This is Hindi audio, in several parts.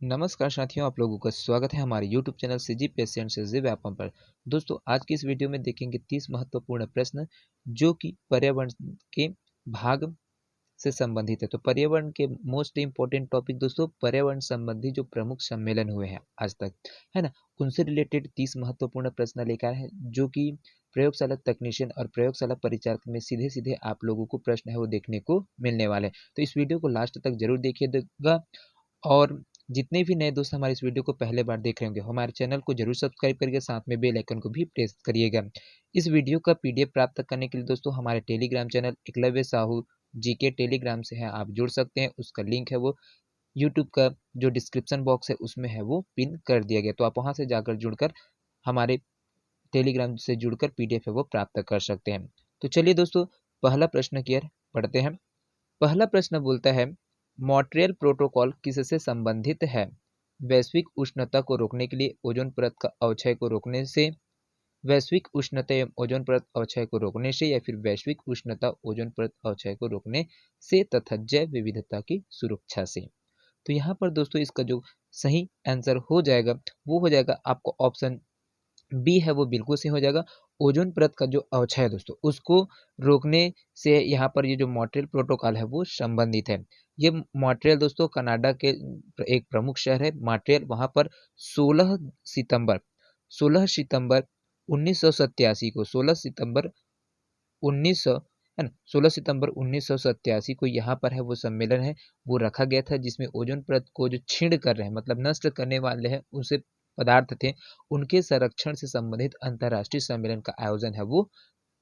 नमस्कार साथियों, आप लोगों का स्वागत है हमारे YouTube channel CGPSC and CG Vyapam पर। दोस्तों, आज की इस वीडियो में देखेंगे 30 महत्वपूर्ण प्रश्न जो कि पर्यावरण के भाग से संबंधित है। तो पर्यावरण के मोस्ट इम्पोर्टेंट टॉपिक दोस्तों, पर्यावरण संबंधी जो प्रमुख सम्मेलन हुए हैं आज तक, है ना, उनसे रिलेटेड 30 महत्वपूर्ण प्रश्न लेकर आए हैं जो कि प्रयोगशाला तकनीशियन और प्रयोगशाला परिचारक में सीधे सीधे आप लोगों को प्रश्न है वो देखने को मिलने वाले हैं। तो इस वीडियो को लास्ट तक जरूर देखिएगा और जितने भी नए दोस्त हमारे इस वीडियो को पहले बार देख रहे होंगे, हमारे चैनल को जरूर सब्सक्राइब करिएगा, साथ में बेल आइकन को भी प्रेस करिएगा। इस वीडियो का पीडीएफ प्राप्त करने के लिए दोस्तों हमारे Telegram channel Eklavya Sahu GK Telegram से है, आप जुड़ सकते हैं। उसका लिंक है वो यूट्यूब का जो डिस्क्रिप्शन बॉक्स है उसमें है वो पिन कर दिया गया, तो आप वहां से जाकर जुड़कर हमारे टेलीग्राम से जुड़कर पीडीएफ है वो प्राप्त कर सकते हैं। तो चलिए दोस्तों, पहला प्रश्न की ओर पढ़ते हैं। पहला प्रश्न बोलता है, मॉन्ट्रियल प्रोटोकॉल किससे संबंधित है? वैश्विक उष्णता को रोकने के लिए ओजोन परत का अवक्षय को रोकने से, वैश्विक उष्णता एवं ओजोन परत अवक्षय को रोकने से, या फिर वैश्विक उष्णता ओजोन परत अवक्षय को रोकने से तथा जैव विविधता की सुरक्षा से। तो यहाँ पर दोस्तों इसका जो सही आंसर हो जाएगा वो हो जाएगा आपको ऑप्शन बी है वो बिल्कुल सही हो जाएगा। ओजोन परत का जो अवक्षय है दोस्तों उसको रोकने से यहाँ पर ये जो मॉन्ट्रियल प्रोटोकॉल है वो संबंधित है। ये मॉन्ट्रियल दोस्तों कनाडा के एक प्रमुख शहर है मॉन्ट्रियल। वहाँ पर 16 सितंबर 1987 को 16 सितंबर 1987 को यहाँ पर है वो सम्मेलन है वो रखा गया था, जिसमें ओजोन परत को जो छीण कर रहे हैं मतलब नष्ट करने वाले हैं उनसे पदार्थ थे, उनके संरक्षण से संबंधित अंतर्राष्ट्रीय सम्मेलन का आयोजन है वो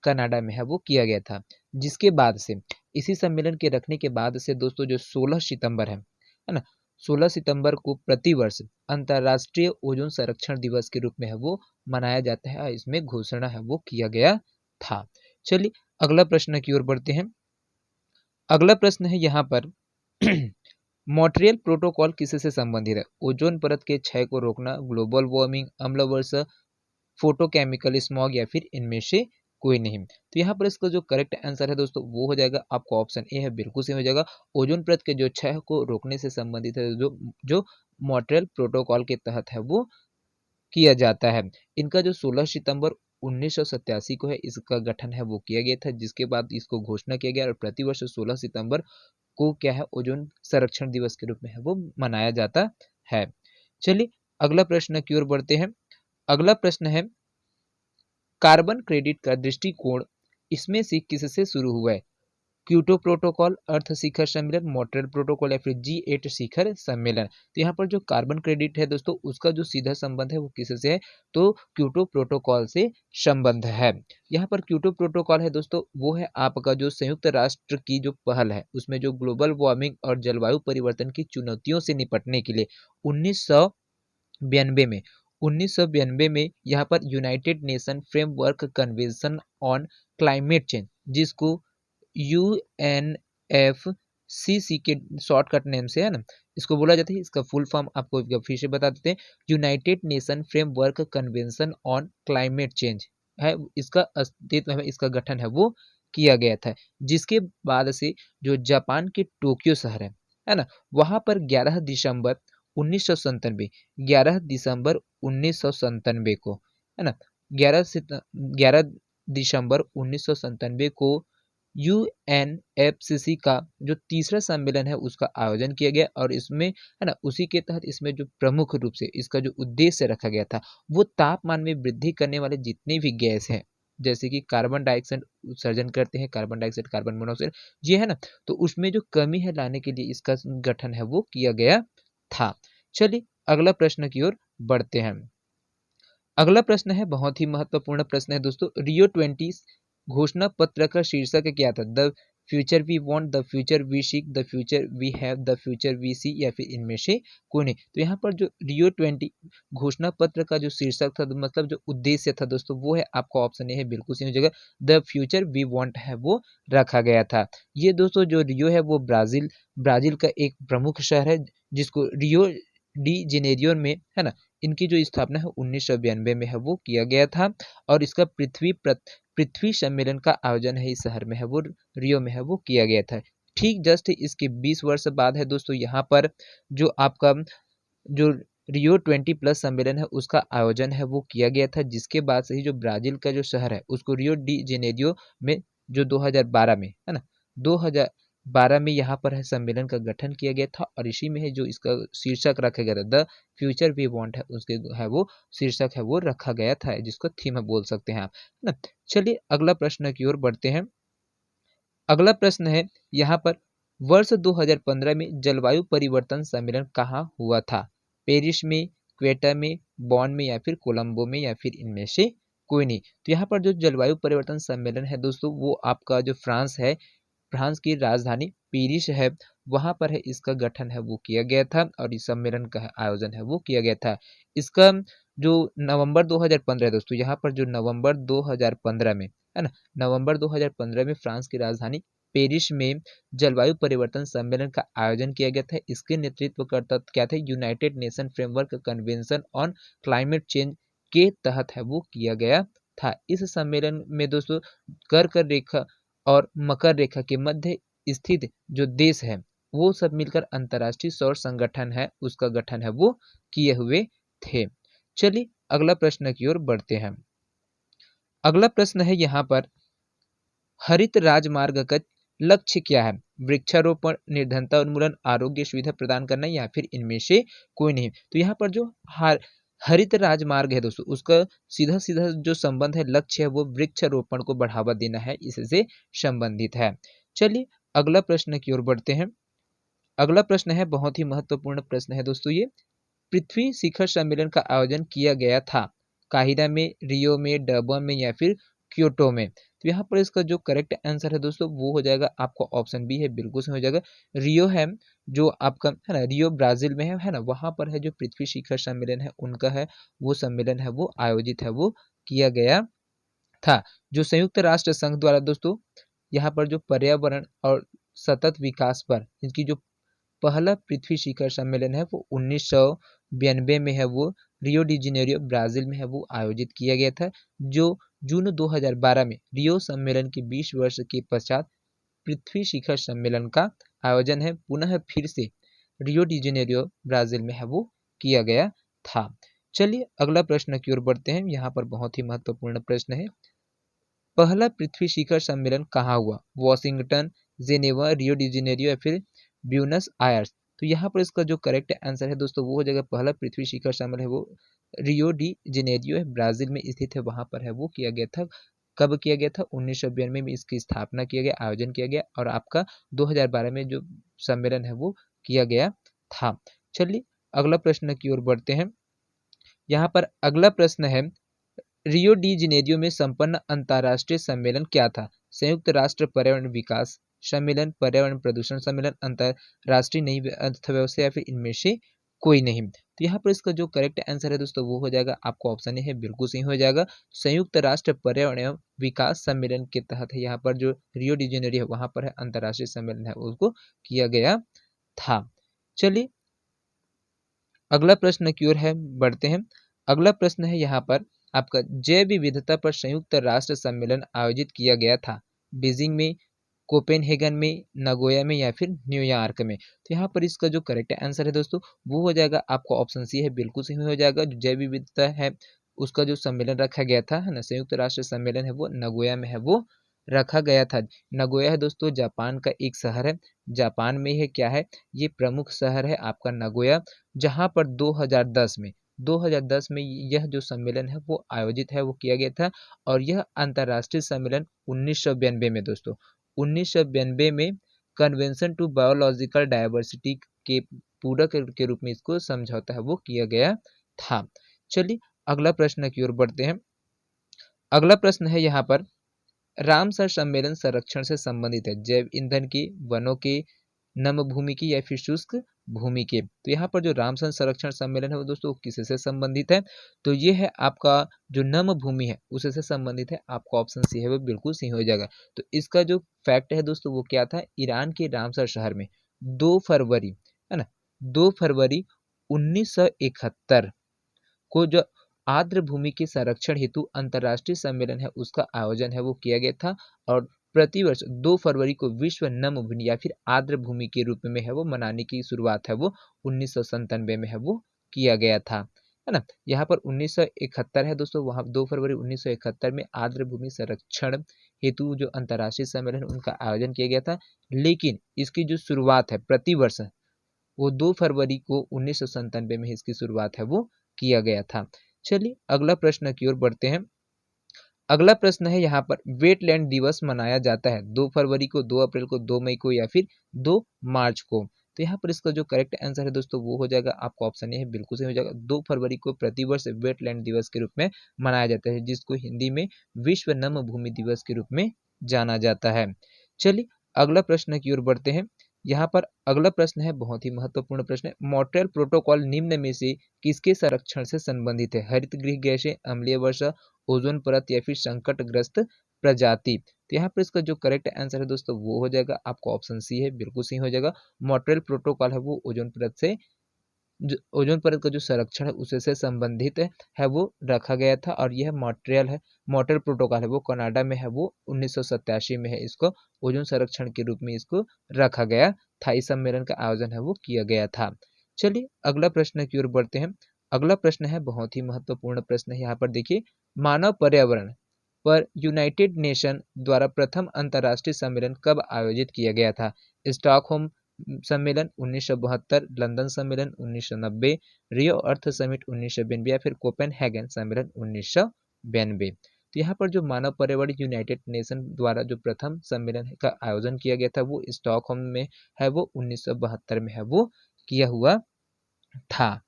कनाडा में है वो किया गया था। जिसके बाद से इसी सम्मेलन के रखने के बाद से दोस्तों जो 16 सितंबर है ना, 16 सितंबर को प्रतिवर्ष अंतर्राष्ट्रीय ओजोन संरक्षण दिवस के रूप में है वो मनाया जाता है। इसमें घोषणा है वो किया गया था। चलिए अगला प्रश्न की ओर बढ़ते हैं। अगला प्रश्न है यहाँ पर मॉन्ट्रियल प्रोटोकॉल किससे संबंधित है? ओजोन परत के क्षय को रोकना, ग्लोबल वार्मिंग, अम्ल वर्षा, फोटोकेमिकल स्मॉग, या फिर इनमें से कोई नहीं। तो यहाँ पर इसका जो करेक्ट आंसर है दोस्तों वो हो जाएगा आपको ऑप्शन ए है, बिल्कुल सही हो जाएगा। ओजोन परत के जो क्षय को रोकने से संबंधित है जो जो मॉन्ट्रियल प्रोटोकॉल के तहत है वो किया जाता है। इनका जो 16 सितंबर 1987 को है इसका गठन है वो किया गया था, जिसके बाद इसको घोषणा किया गया और प्रतिवर्ष 16 सितंबर को क्या है ओजोन संरक्षण दिवस के रूप में है वो मनाया जाता है। चलिए अगला प्रश्न की ओर बढ़ते हैं। अगला प्रश्न है, कार्बन क्रेडिट का दृष्टिकोण इसमें से किससे शुरू हुआ है? क्योटो प्रोटोकॉल, अर्थ शिखर सम्मेलन, मॉन्ट्रियल प्रोटोकॉल, या फिर G8 शिखर सम्मेलन। तो यहाँ पर जो कार्बन क्रेडिट है दोस्तों उसका जो सीधा संबंध है वो किससे है? तो क्योटो प्रोटोकॉल से संबंध है। यहाँ पर क्योटो प्रोटोकॉल है दोस्तों वो है आपका जो संयुक्त राष्ट्र की जो पहल है उसमें जो ग्लोबल वार्मिंग और जलवायु परिवर्तन की चुनौतियों से निपटने के लिए 1992 में 1992 में यहाँ पर United nation framework convention on climate change, जिसको UNFCC के शॉर्टकट नेम से है ना इसको बोला जाता है, इसका फुल फॉर्म आपको फिर से बता देते हैं। United nation framework convention on climate change है, इसका अस्तित्व है, इसका गठन है वो किया गया था। जिसके बाद से जो जापान के टोक्यो शहर है ना, वहां पर 11 दिसंबर 1997 को है ना, 11 दिसंबर 1997 को UNFCC का जो तीसरा सम्मेलन है उसका आयोजन किया गया और इसमें है ना उसी के तहत इसमें जो प्रमुख रूप से इसका जो उद्देश्य रखा गया था वो तापमान में वृद्धि करने वाले जितने भी गैस हैं, जैसे कि कार्बन डाइऑक्साइड उत्सर्जन करते हैं, कार्बन डाइऑक्साइड, कार्बन मोनोऑक्साइड, ये है ना, तो उसमें जो कमी है लाने के लिए इसका गठन है वो किया गया था। चलिए अगला प्रश्न की ओर बढ़ते हैं। अगला प्रश्न है बहुत ही महत्वपूर्ण प्रश्न है दोस्तों। Rio20 घोषणा पत्र का शीर्षक क्या था? The future we want, the future we seek, the future we have, the future we see, या फिर इनमें से कोई नहीं। तो यहाँ पर जो Rio20 घोषणा पत्र का जो शीर्षक था मतलब जो उद्देश्य था दोस्तों वो है आपका ऑप्शन ए है, बिल्कुल सही जगह द फ्यूचर वी वांट है वो रखा गया था। ये दोस्तों जो रियो है वो ब्राजील का एक प्रमुख शहर है जिसको रियो डी जेनेरियो में है ना इनकी जो स्थापना है 1992 में है वो किया गया था और इसका पृथ्वी सम्मेलन का आयोजन है इस शहर में है वो रियो में है वो किया गया था। ठीक जस्ट इसके 20 वर्ष बाद है दोस्तों यहाँ पर जो आपका जो रियो 20+ सम्मेलन है उसका आयोजन है वो किया गया था, जिसके बाद से ही जो ब्राज़ील का जो शहर है उसको रियो डी जेनेरियो में जो 2012 में, है ना? 2012 में यहाँ पर है सम्मेलन का गठन किया गया था और इसी में है जो इसका शीर्षक रखा गया था, द फ्यूचर वी वांट है, उसके है वो शीर्षक है वो रखा गया था, जिसको थीम बोल सकते हैं आप, है ना? चलिए अगला प्रश्न की ओर बढ़ते हैं। अगला प्रश्न है यहाँ पर, वर्ष 2015 में जलवायु परिवर्तन सम्मेलन कहाँ हुआ था? पेरिस में, क्वेटा में, बॉन में या फिर कोलंबो में या फिर इनमें से कोई नहीं। तो यहाँ पर जो जलवायु परिवर्तन सम्मेलन है दोस्तों वो आपका जो फ्रांस है, फ्रांस की राजधानी पेरिस है, वहाँ पर है इसका गठन है वो किया गया था और इस सम्मेलन का आयोजन है वो किया गया था। इसका जो नवंबर 2015 दोस्तों, यहाँ पर जो नवंबर 2015 में, है ना, नवंबर 2015 में फ्रांस की राजधानी पेरिस में जलवायु परिवर्तन सम्मेलन का आयोजन किया गया था। इसके नेतृत्व करता क्या थे? United nation framework convention on climate change के तहत है वो किया गया था। इस सम्मेलन में दोस्तों कर्क रेखा और मकर रेखा के मध्य स्थित जो देश है वो सब मिलकर अंतर्राष्ट्रीय सौर संगठन है उसका गठन है वो किए हुए थे। चलिए अगला प्रश्न की ओर बढ़ते हैं। अगला प्रश्न है यहाँ पर, हरित राजमार्ग का लक्ष्य क्या है? वृक्षारोपण, निर्धनता उन्मूलन, आरोग्य सुविधा प्रदान करना या फिर इनमें से कोई नहीं। तो यहाँ पर जो हरित राजमार्ग है दोस्तों उसका सीधा सीधा जो संबंध है, लक्ष्य है वो वृक्षारोपण को बढ़ावा देना है, इससे संबंधित है। चलिए अगला प्रश्न की ओर बढ़ते हैं। अगला प्रश्न है बहुत ही महत्वपूर्ण प्रश्न है दोस्तों ये, पृथ्वी शिखर सम्मेलन का आयोजन किया गया था काहिरा में, रियो में, डर्बन में या फिर क्योटो में। तो यहाँ पर इसका जो करेक्ट आंसर है दोस्तों वो हो जाएगा आपका ऑप्शन बी है, बिल्कुल सही हो जाएगा। रियो है जो आपका, है ना, रियो ब्राजील में है ना, वहाँ पर है जो पृथ्वी शिखर सम्मेलन है उनका है वो सम्मेलन है वो आयोजित है वो किया गया था। जो संयुक्त राष्ट्र संघ द्वारा दोस्तों यहाँ पर जो पर्यावरण और सतत विकास पर इनकी जो पहला पृथ्वी शिखर सम्मेलन है वो 1992 में है वो रियो डी जेनेरियो ब्राजील में है वो आयोजित किया गया था। जो जून 2012 में रियो सम्मेलन के 20 वर्ष के पश्चात पृथ्वी शिखर सम्मेलन का आयोजन है पुनः फिर से रियो डी जेनेरियो ब्राजील में है वो किया गया था। चलिए अगला प्रश्न की ओर बढ़ते हैं। यहाँ पर बहुत ही महत्वपूर्ण प्रश्न है, पहला पृथ्वी शिखर सम्मेलन कहाँ हुआ? Washington, Geneva, Rio de Janeiro या फिर ब्यूनस आयर्स। तो यहाँ पर इसका जो करेक्ट आंसर है दोस्तों वो हो जाएगा, पहला पृथ्वी शिखर सम्मेलन है वो रियो डी जेनेरियो है, ब्राजील में स्थित है, वहां पर है वो किया गया था। कब किया गया था? 1992 में इसकी स्थापना किया गया, आयोजन किया गया और आपका 2012 में जो सम्मेलन है वो किया गया था। चलिए अगला प्रश्न की ओर बढ़ते हैं। यहाँ पर अगला प्रश्न है, रियो डी जेनेरियो में संपन्न अंतर्राष्ट्रीय सम्मेलन क्या था? संयुक्त राष्ट्र पर्यावरण विकास सम्मेलन, पर्यावरण प्रदूषण सम्मेलन, अंतर्राष्ट्रीय नई अर्थव्यवस्था या फिर इनमें से कोई नहीं। तो यहाँ पर इसका जो करेक्ट आंसर है दोस्तों वो हो जाएगा आपका ऑप्शन ए है, बिल्कुल सही हो जाएगा। संयुक्त राष्ट्र पर्यावरण एवं विकास सम्मेलन के तहत है यहाँ पर जो रियो डी जेनेरियो है वहां पर है अंतर्राष्ट्रीय सम्मेलन है उसको किया गया था। चलिए अगला प्रश्न की ओर है बढ़ते हैं। अगला प्रश्न है यहाँ पर आपका, जैव विविधता पर संयुक्त राष्ट्र सम्मेलन आयोजित किया गया था बीजिंग में, कोपेनहेगन में, नगोया में या फिर न्यूयॉर्क में। तो यहाँ पर इसका जो करेक्ट आंसर है दोस्तों वो हो जाएगा आपका ऑप्शन सी है, बिल्कुल सही हो जाएगा। जो जैव विविधता है उसका जो सम्मेलन रखा गया था, है ना, संयुक्त राष्ट्र सम्मेलन है वो नगोया में है वो रखा गया था। नगोया है दोस्तों जापान का एक शहर है, जापान में है क्या है ये प्रमुख शहर है आपका नगोया, जहाँ पर 2010 में यह जो सम्मेलन है वो आयोजित है वो किया गया था। और यह अंतर्राष्ट्रीय सम्मेलन 1992 में दोस्तों 1992 में कन्वेंशन टू बायोलॉजिकल डायवर्सिटी के पूरक के रूप में इसको समझौता है वो किया गया था। चलिए अगला प्रश्न की ओर बढ़ते हैं। अगला प्रश्न है यहाँ पर, रामसर सम्मेलन संरक्षण से संबंधित है, जैव ईंधन की, वनों के, नम भूमि की या फिर शुष्क भूमि के। तो यहाँ पर जो रामसर संरक्षण सम्मेलन है वो दोस्तों किससे संबंधित है? तो ये है आपका जो नम भूमि है उससे संबंधित है, आपका ऑप्शन सी है वो बिल्कुल सही हो जाएगा। तो इसका जो फैक्ट है दोस्तों वो क्या था, ईरान के रामसर शहर में 2 फरवरी, है ना, 2 फरवरी 1971 को जो आर्द्र भूमि के संरक्षण हेतु अंतर्राष्ट्रीय सम्मेलन है उसका आयोजन है वो किया गया था। और प्रतिवर्ष 2 फरवरी को विश्व नम भूमि या फिर आर्द्र भूमि के रूप में है वो मनाने की शुरुआत है वो 1997 में है वो किया गया था, है ना। यहाँ पर 1971 है दोस्तों, वहाँ 2 फरवरी 1971 में आर्द्र भूमि संरक्षण हेतु जो अंतर्राष्ट्रीय सम्मेलन उनका आयोजन किया गया था, लेकिन इसकी जो शुरुआत है प्रतिवर्ष वो 2 फरवरी को 1997 में इसकी शुरुआत है वो किया गया था। चलिए अगला प्रश्न की ओर बढ़ते हैं। अगला प्रश्न है यहाँ पर वेटलैंड दिवस मनाया जाता है 2 फरवरी को, 2 अप्रैल को, 2 मई को या फिर 2 मार्च को। तो यहाँ पर इसका जो करेक्ट आंसर है दोस्तों वो हो जाएगा आपका ऑप्शन ए है, बिल्कुल सही हो जाएगा। 2 फरवरी को प्रतिवर्ष वेटलैंड दिवस के रूप में मनाया जाता है, जिसको हिंदी में विश्व नम भूमि दिवस के रूप में जाना जाता है। चलिए अगला प्रश्न की ओर बढ़ते हैं। यहाँ पर अगला प्रश्न है बहुत ही महत्वपूर्ण प्रश्न है। मॉन्ट्रियल प्रोटोकॉल निम्न में से किसके संरक्षण से संबंधित है? हरित गृह गैसें, अम्लीय वर्षा, ओजोन परत या फिर संकटग्रस्त प्रजाति। तो यहाँ पर इसका जो करेक्ट आंसर है दोस्तों वो हो जाएगा आपका ऑप्शन सी है, बिल्कुल सही हो जाएगा। मॉन्ट्रियल प्रोटोकॉल है वो ओजोन परत से जो ओजोन परत का जो संरक्षण है उससे संबंधित है वो रखा गया था, और यह मॉन्ट्रियल है, मॉन्ट्रियल प्रोटोकॉल है वो कनाडा में है, वो 1987 में है, इसको ओजोन संरक्षण के रूप में इसको रखा गया था। इस सम्मेलन का आयोजन है वो किया गया था। चलिए अगला प्रश्न की ओर बढ़ते हैं। अगला प्रश्न है बहुत ही महत्वपूर्ण प्रश्न है। यहाँ पर देखिए, मानव पर्यावरण पर यूनाइटेड नेशन द्वारा प्रथम अंतर्राष्ट्रीय सम्मेलन कब आयोजित किया गया था? स्टॉकहोम सम्मेलन 1972, लंदन सम्मेलन 1990, रियो अर्थ समिट 1992 या फिर कोपेनहेगन सम्मेलन 1992। तो यहाँ पर जो मानव पर्यावरण यूनाइटेड नेशन द्वारा जो प्रथम सम्मेलन का आयोजन किया गया था वो स्टॉकहोम में है, वो 1972 में है वो किया हुआ था।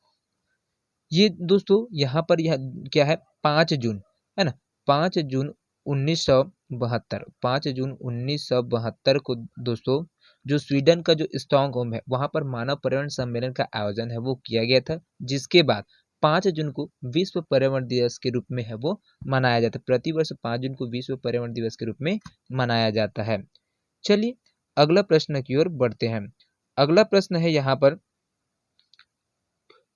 ये दोस्तों यहाँ पर यह क्या है, 5 जून है ना, 5 जून 1972, 5 जून 1972 को दोस्तों जो स्वीडन का जो स्टॉकहोम है वहां पर मानव पर्यावरण सम्मेलन का आयोजन है वो किया गया था, जिसके बाद 5 जून को विश्व पर्यावरण दिवस के रूप में है वो मनाया जाता है। प्रतिवर्ष 5 जून को विश्व पर्यावरण दिवस के रूप में मनाया जाता है। चलिए अगला प्रश्न की ओर बढ़ते हैं। अगला प्रश्न है यहाँ पर,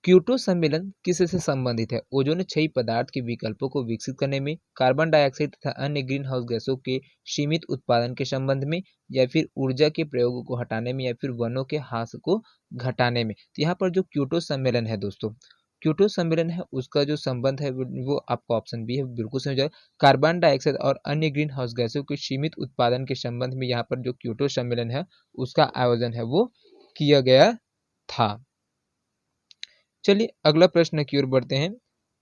क्योटो सम्मेलन किससे संबंधित है? ओजोन क्षयी पदार्थ के विकल्पों को विकसित करने में, कार्बन डाइऑक्साइड तथा अन्य ग्रीन हाउस गैसों के सीमित उत्पादन के संबंध में, या फिर ऊर्जा के प्रयोगों को हटाने में, या फिर वनों के ह्रास को घटाने में। तो यहाँ पर जो क्योटो सम्मेलन है दोस्तों, क्योटो सम्मेलन है उसका जो संबंध है वो आपका ऑप्शन बी है, बिल्कुल सही हो जाएगा। कार्बन डाइऑक्साइड और अन्य ग्रीन हाउस गैसों के सीमित उत्पादन के संबंध में यहाँ पर जो क्योटो सम्मेलन है उसका आयोजन है वो किया गया था। चलिए अगला प्रश्न की ओर बढ़ते हैं।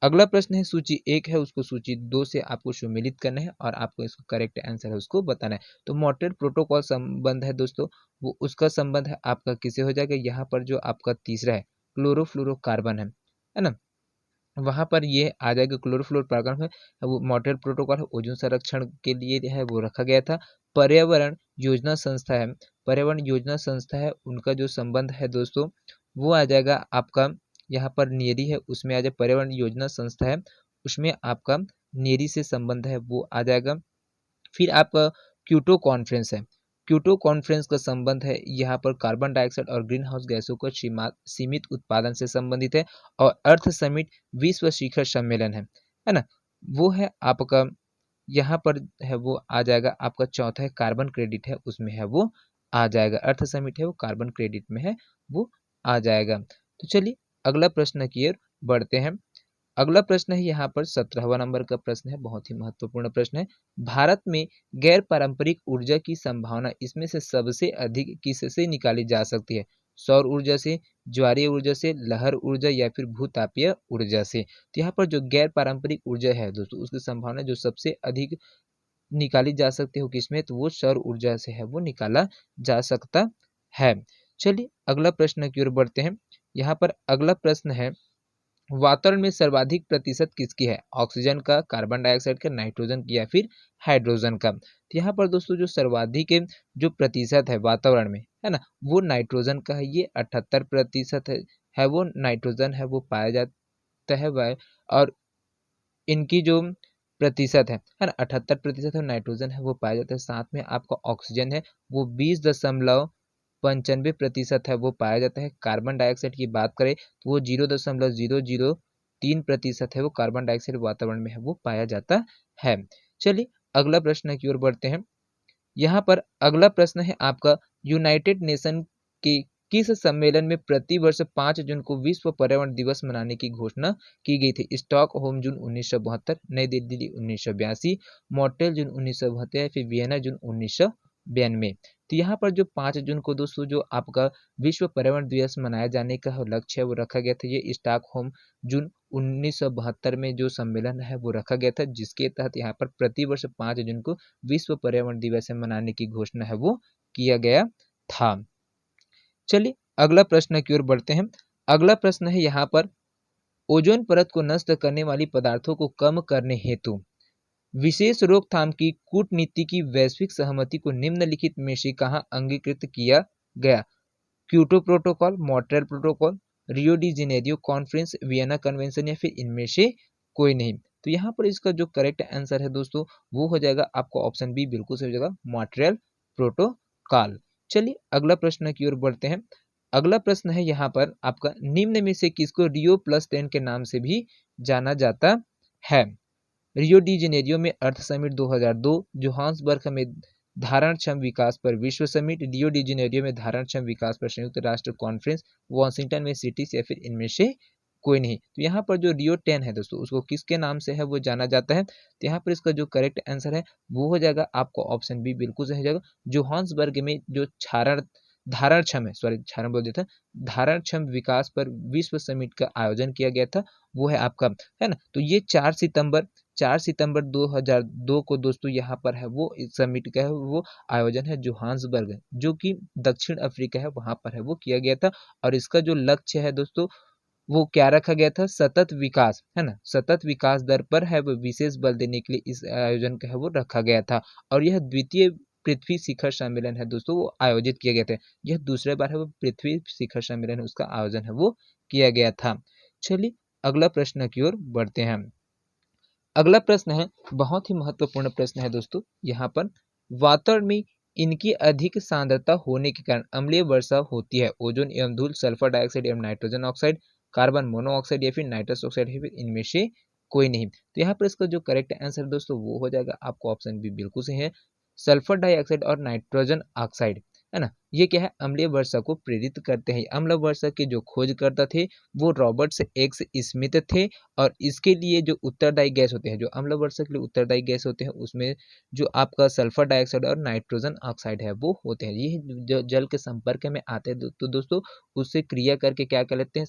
अगला प्रश्न है सूची 1 है उसको सूची 2 से आपको सम्मिलित करना है और आपको इसको करेक्ट आंसर है उसको बताना है। तो मॉन्ट्रियल प्रोटोकॉल संबंध है दोस्तों, वो उसका संबंध है आपका किसे हो जाएगा, यहाँ पर जो आपका तीसरा है क्लोरोफ्लोरोकार्बन है ना, वहां पर ये आ जाएगा क्लोरोफ्लोरोकार्बन है वो मॉन्ट्रियल प्रोटोकॉल है, ओजोन संरक्षण के लिए है वो रखा गया था। पर्यावरण योजना संस्था है, पर्यावरण योजना संस्था है उनका जो संबंध है दोस्तों वो आ जाएगा आपका, यहाँ पर नेरी है उसमें आ जाए, पर्यावरण योजना संस्था है उसमें आपका नेरी से संबंध है वो आ जाएगा। फिर आपका क्योटो कॉन्फ्रेंस है, क्योटो कॉन्फ्रेंस का संबंध है यहाँ पर कार्बन डाइऑक्साइड और ग्रीन हाउस गैसों को सीमित उत्पादन से संबंधित है। और अर्थ समिट विश्व शिखर सम्मेलन है ना, वो है आपका यहाँ पर है वो आ जाएगा आपका चौथा है कार्बन क्रेडिट है उसमें है वो आ जाएगा, अर्थ समिट है वो कार्बन क्रेडिट में है वो आ जाएगा। तो चलिए अगला प्रश्न की ओर बढ़ते हैं। अगला प्रश्न है यहाँ पर 17वां नंबर का प्रश्न है, बहुत ही महत्वपूर्ण प्रश्न है। भारत में गैर पारंपरिक ऊर्जा की संभावना इसमें से सबसे अधिक किससे निकाली जा सकती है? सौर ऊर्जा से, ज्वारीय ऊर्जा से, लहर ऊर्जा या फिर भूतापीय ऊर्जा से। तो यहाँ पर जो गैर पारंपरिक ऊर्जा है दोस्तों उसकी संभावना जो सबसे अधिक निकाली जा सकती है किसमें, तो वो सौर ऊर्जा से है वो निकाला जा सकता है। चलिए अगला प्रश्न की ओर बढ़ते हैं। यहाँ पर अगला प्रश्न है, वातावरण में सर्वाधिक प्रतिशत किसकी है? ऑक्सीजन का, कार्बन डाइऑक्साइड का, नाइट्रोजन की या फिर हाइड्रोजन का। तो यहाँ पर दोस्तों जो सर्वाधिक जो प्रतिशत है वातावरण में है ना वो नाइट्रोजन का है, ये 78% है वो नाइट्रोजन है वो पाया जाता है वह, और इनकी जो प्रतिशत है ना 78% है नाइट्रोजन है वो पाया जाता है। साथ में आपका ऑक्सीजन है वो 20.95% है वो पाया जाता है। कार्बन डाइऑक्साइड की बात करें तो वो 0.003% है वो कार्बन डाइऑक्साइड वातावरण में है वो पाया जाता है। चलिए अगला प्रश्न की ओर बढ़ते हैं। यहाँ पर अगला प्रश्न है आपका, यूनाइटेड नेशन की किस सम्मेलन में प्रतिवर्ष 5 जून को विश्व पर्यावरण दिवस मनाने की घोषणा की गई थी? स्टॉकहोम जून 1972, नई दिल्ली 1982, मॉन्ट्रियल जून 1972 या फिर वियना जून 1992। तो यहाँ पर जो 5 जून को दोस्तों जो आपका विश्व पर्यावरण दिवस मनाया जाने का लक्ष्य है वो रखा गया था। ये स्टॉकहोम जून 1972 में जो सम्मेलन है वो रखा गया था, जिसके तहत यहाँ पर प्रतिवर्ष 5 जून को विश्व पर्यावरण दिवस मनाने की घोषणा है वो किया गया था। चलिए अगला प्रश्न की ओर बढ़ते हैं। अगला प्रश्न है यहाँ पर, ओजोन परत को नष्ट करने वाली पदार्थों को कम करने हेतु विशेष रोकथाम की कूटनीति की वैश्विक सहमति को निम्नलिखित में से कहाँ अंगीकृत किया गया? Kyoto protocol, Montreal protocol, Rio de Janeiro conference, Vienna convention या फिर इनमें से कोई नहीं। तो यहाँ पर इसका जो करेक्ट आंसर है दोस्तों वो हो जाएगा आपको ऑप्शन बी, बिल्कुल सही हो जाएगा, मॉन्ट्रियल प्रोटोकॉल। चलिए अगला प्रश्न की ओर बढ़ते हैं। अगला प्रश्न है यहाँ पर आपका, निम्न में से किसको रियो +10 के नाम से भी जाना जाता है? रियो डी जेनेरियो में अर्थ समिट 2002, जोहान्सबर्ग में धारणक्षम विकास पर विश्व समिट, रियो डी जेनेरियो में धारणक्षम विकास पर संयुक्त राष्ट्र कॉन्फ्रेंस, वॉशिंगटन में सिटीज या फिर इनमें से कोई नहीं। तो यहाँ पर जो रियो 10 है दोस्तों उसको किसके नाम से है वो जाना जाता है? तो यहाँ पर इसका जो करेक्ट आंसर है वो हो जाएगा आपको ऑप्शन बी, बिल्कुल सही हो जाएगा। जोहान्सबर्ग में जो धारणक्षम है, सॉरी क्षारण बोल देता, धारणक्षम विकास पर विश्व समिट का आयोजन किया गया था, वो है आपका, है ना। तो ये 4 सितंबर 2002 को दोस्तों यहाँ पर है वो इस समिट का है वो आयोजन है जोहान्सबर्ग, जो कि दक्षिण अफ्रीका है, वहां पर है वो किया गया था। और इसका जो लक्ष्य है दोस्तों वो क्या रखा गया था? सतत विकास, है ना, सतत विकास दर पर है वो विशेष बल देने के लिए इस आयोजन का है वो रखा गया था। और यह द्वितीय पृथ्वी शिखर सम्मेलन है दोस्तों, वो आयोजित किया गया था। यह दूसरे बार है वो पृथ्वी शिखर सम्मेलन है उसका आयोजन है वो किया गया था। चलिए अगला प्रश्न की ओर बढ़ते हैं। अगला प्रश्न है, बहुत ही महत्वपूर्ण प्रश्न है दोस्तों। यहाँ पर वातावरण में इनकी अधिक सांद्रता होने के कारण अम्लीय वर्षा होती है। ओजोन एवं धूल, सल्फर डाइऑक्साइड एवं नाइट्रोजन ऑक्साइड, कार्बन मोनोऑक्साइड या फिर नाइट्रस ऑक्साइड है फिर इनमें से कोई नहीं। तो यहाँ पर इसका जो करेक्ट आंसर दोस्तों वो हो जाएगा आपको ऑप्शन बी, बिल्कुल सही है, सल्फर डाइऑक्साइड और नाइट्रोजन ऑक्साइड, है ना। ये क्या है? अम्लीय वर्षा को प्रेरित करते हैं। अम्ल वर्षा के जो खोजकर्ता थे वो रॉबर्ट्स एक्स स्मिथ थे। और इसके लिए जो उत्तरदायी गैस होते हैं, जो अम्ल वर्षा के लिए उत्तरदायी गैस होते हैं, उसमें जो आपका सल्फर डाइऑक्साइड और नाइट्रोजन ऑक्साइड है वो होते हैं। ये जो जल के संपर्क में आते हैं तो दोस्तों उससे क्रिया करके क्या कर लेते हैं?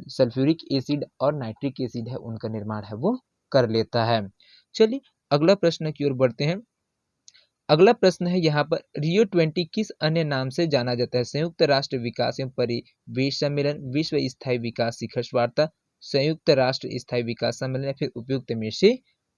सल्फ्यूरिक एसिड और नाइट्रिक एसिड है उनका निर्माण है वो कर लेता है। चलिए अगला प्रश्न की ओर बढ़ते हैं। अगला प्रश्न है यहाँ पर, रियो 20 किस अन्य नाम से जाना जाता है? संयुक्त राष्ट्र विकास एवं परिवेश सम्मेलन, विश्व स्थायी विकास शिखर वार्ता, संयुक्त राष्ट्र स्थायी विकास सम्मेलन या फिर उपयुक्त में से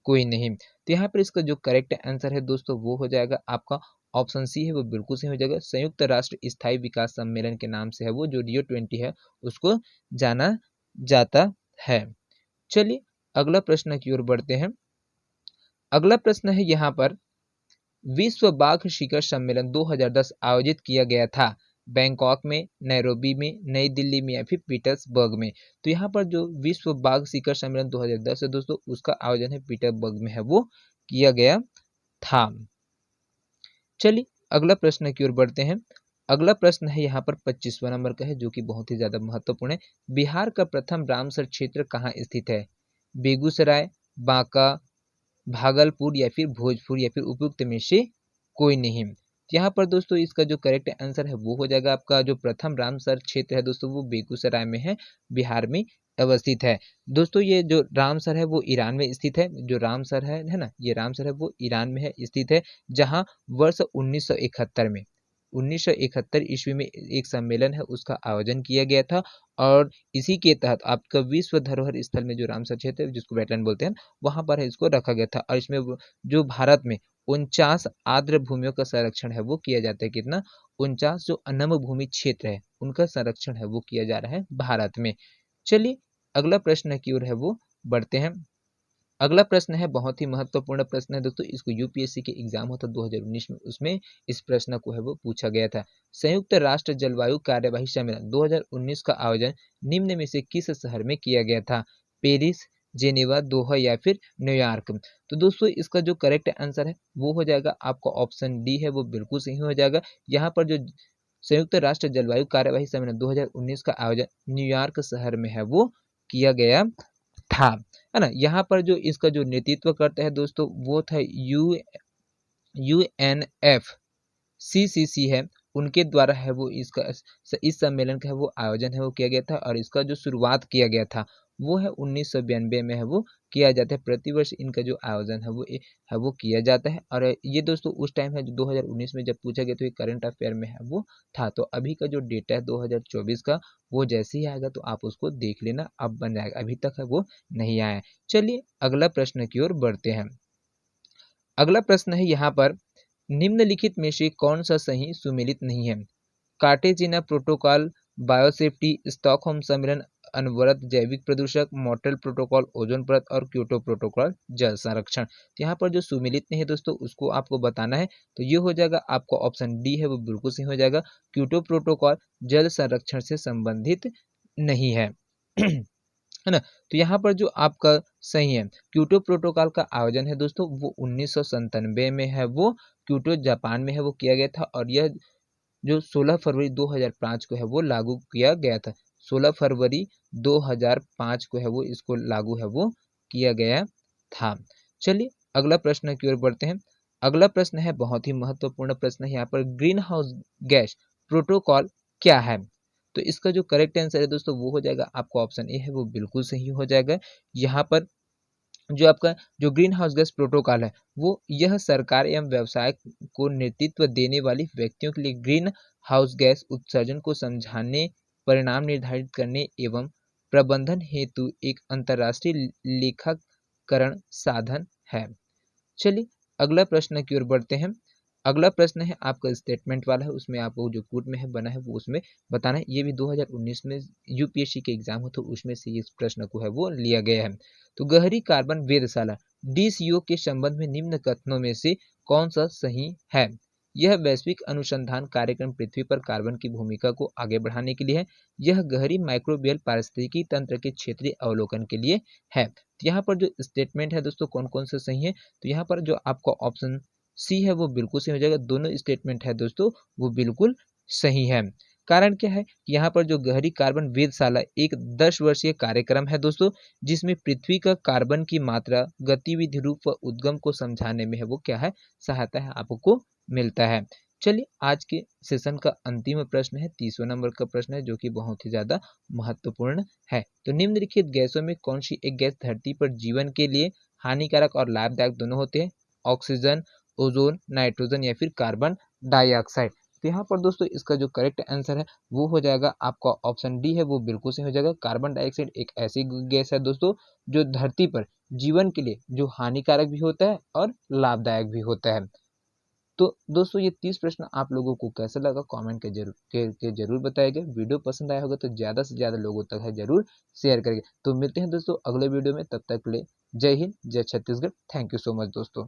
कोई नहीं। तो यहाँ पर इसका जो करेक्ट आंसर है दोस्तों वो हो जाएगा आपका ऑप्शन सी है वो बिल्कुल सही हो जाएगा। संयुक्त राष्ट्र स्थायी विकास सम्मेलन के नाम से है वो जो रियो 20 है उसको जाना जाता है। चलिए अगला प्रश्न की ओर बढ़ते हैं। अगला प्रश्न है यहाँ पर, विश्व बाघ शिखर सम्मेलन 2010 आयोजित किया गया था बैंकॉक में, नैरोबी में, नई दिल्ली में या फिर पीटर्सबर्ग में। तो यहाँ पर जो विश्व बाघ शिखर सम्मेलन 2010 है दोस्तों उसका आयोजन है पीटर्सबर्ग में है वो किया गया था। चलिए अगला प्रश्न की ओर बढ़ते हैं। अगला प्रश्न है यहाँ पर 25वां नंबर का है जो कि बहुत ही ज्यादा महत्वपूर्ण है। बिहार का प्रथम रामसर क्षेत्र कहाँ स्थित है? बेगूसराय, बांका, भागलपुर या फिर भोजपुर या फिर उपयुक्त में से कोई नहीं। यहाँ पर दोस्तों इसका जो करेक्ट आंसर है वो हो जाएगा आपका जो प्रथम रामसर क्षेत्र है दोस्तों वो बेगूसराय में है, बिहार में अवस्थित है। दोस्तों ये जो रामसर है वो ईरान में स्थित है। जो रामसर है ना, ये रामसर है वो ईरान में है स्थित है, जहाँ वर्ष 1971 में 1971 ईस्वी में एक सम्मेलन है उसका आयोजन किया गया था। और इसी के तहत आपका विश्व धरोहर स्थल में जो रामसर क्षेत्र है जिसको वेटलैंड बोलते हैं वहां पर है इसको रखा गया था। और इसमें जो भारत में 49 आर्द्र भूमियों का संरक्षण है वो किया जाता है। कितना? 49 जो अनम भूमि क्षेत्र है उनका संरक्षण है वो किया जा रहा है भारत में। चलिए अगला प्रश्न की ओर है वो बढ़ते हैं। अगला प्रश्न है बहुत ही महत्वपूर्ण प्रश्न है दोस्तों, इसको यूपीएससी के एग्जाम होता 2019 में, उसमें इस प्रश्न को है वो पूछा गया था। संयुक्त राष्ट्र जलवायु कार्यवाही सम्मेलन 2019 का आयोजन निम्न में से किस शहर में किया गया था? पेरिस, जेनेवा, दोहा या फिर न्यूयॉर्क। तो दोस्तों इसका जो करेक्ट आंसर है वो हो जाएगा आपका ऑप्शन डी है वो बिल्कुल सही हो जाएगा। यहाँ पर जो संयुक्त राष्ट्र जलवायु कार्यवाही सम्मेलन 2019 का आयोजन न्यूयॉर्क शहर में है वो किया गया था, है ना। यहाँ पर जो इसका जो नेतृत्व करता है दोस्तों वो था UNFCCC है, उनके द्वारा है वो इसका इस सम्मेलन का है वो आयोजन है वो किया गया था। और इसका जो शुरुआत किया गया था वो है 1992 में है वो किया जाता है। प्रतिवर्ष इनका जो आयोजन है वो किया जाता है। और ये दोस्तों उस टाइम है जो 2019 में जब पूछा गया तो ये करंट अफेयर में है वो था। तो अभी का जो डेटा है 2024 का वो जैसे ही आएगा तो आप उसको देख लेना, अब बन जाएगा, अभी तक है वो नहीं आया है। चलिए अगला प्रश्न की ओर बढ़ते हैं। अगला प्रश्न है यहाँ पर, निम्नलिखित में से कौन सा सही सुमेलित नहीं है? कार्टेजिना प्रोटोकॉल, बायोसेफ्टी, स्टॉकहोम सम्मेलन, अनवरत जैविक प्रदूषक, मॉन्ट्रियल प्रोटोकॉल, ओजोन परत और क्योटो प्रोटोकॉल जल संरक्षण। तो यहाँ पर जो सुमेलित नहीं है दोस्तों उसको आपको बताना है। तो ये हो जाएगा आपको ऑप्शन डी है वो बिल्कुल सही हो जाएगा। क्योटो प्रोटोकॉल जल संरक्षण से संबंधित नहीं है है ना। तो यहाँ पर जो आपका सही है, क्योटो प्रोटोकॉल का आयोजन है दोस्तों वो 1997 में है वो क्योटो जापान में है वो किया गया था। और यह जो 16 फरवरी 2005 को है वो लागू किया गया था। 16 फरवरी 2005 को है वो इसको लागू है वो किया गया था। चलिए अगला प्रश्न की ओर बढ़ते हैं। अगला प्रश्न है बहुत ही महत्वपूर्ण प्रश्न है यहाँ पर, ग्रीन हाउस गैस प्रोटोकॉल क्या है? तो इसका जो करेक्ट आंसर है दोस्तों वो हो जाएगा आपको ऑप्शन ए है वो बिल्कुल सही हो जाएगा। यहाँ पर जो आपका जो ग्रीन हाउस गैस प्रोटोकॉल है वो यह सरकार एवं व्यवसाय को नेतृत्व देने वाली व्यक्तियों के लिए ग्रीन हाउस गैस उत्सर्जन को समझाने, परिणाम निर्धारित करने एवं प्रबंधन हेतु एक अंतर्राष्ट्रीय लेखाकरण साधन है। चलिए अगला प्रश्न की ओर बढ़ते हैं। अगला प्रश्न है आपका स्टेटमेंट वाला है, उसमें आपको जो कोड में है बना है वो उसमें बताना है। ये भी 2019 में यूपीएससी के एग्जाम हो तो उसमें से इस प्रश्न को है वो लिया गया है। तो गहरी कार्बन वेधशाला DCO के संबंध में निम्न कथनों में से कौन सा सही है? यह वैश्विक अनुसंधान कार्यक्रम पृथ्वी पर कार्बन की भूमिका को आगे बढ़ाने के लिए है। यह गहरी माइक्रोबियल पारिस्थितिकी तंत्र के क्षेत्रीय अवलोकन के लिए है। तो यहाँ पर जो स्टेटमेंट है दोस्तों कौन कौन से सही है? तो यहाँ पर जो आपका ऑप्शन सी है वो बिल्कुल सही हो जाएगा। दोनों स्टेटमेंट है दोस्तों वो बिल्कुल सही है। कारण क्या है कि यहाँ पर जो गहरी कार्बन वेधशाला एक 10 वर्षीय कार्यक्रम है दोस्तों, जिसमें पृथ्वी का कार्बन की मात्रा, गतिविधि, रूप व उद्गम को समझाने में है वो क्या है, सहायता है आपको मिलता है। चलिए आज के सेशन का अंतिम प्रश्न है, 30वां नंबर का प्रश्न है जो कि बहुत ही ज्यादा महत्वपूर्ण है। तो निम्नलिखित गैसों में कौन सी एक गैस धरती पर जीवन के लिए हानिकारक और लाभदायक दोनों होते हैं? ऑक्सीजन, ओजोन, नाइट्रोजन या फिर कार्बन डाइऑक्साइड। तो यहाँ पर दोस्तों इसका जो करेक्ट आंसर है वो हो जाएगा आपका ऑप्शन डी है वो बिल्कुल सही हो जाएगा। कार्बन डाइऑक्साइड एक ऐसी गैस है दोस्तों जो धरती पर जीवन के लिए जो हानिकारक भी होता है और लाभदायक भी होता है। तो दोस्तों ये 30 प्रश्न आप लोगों को कैसा लगा कमेंट के जरूर बताइएगा। वीडियो पसंद आया होगा तो ज़्यादा से ज़्यादा लोगों तक है जरूर शेयर करिए। तो मिलते हैं दोस्तों अगले वीडियो में, तब तक के लिए जय हिंद, जय Chhattisgarh. Thank you so much दोस्तों।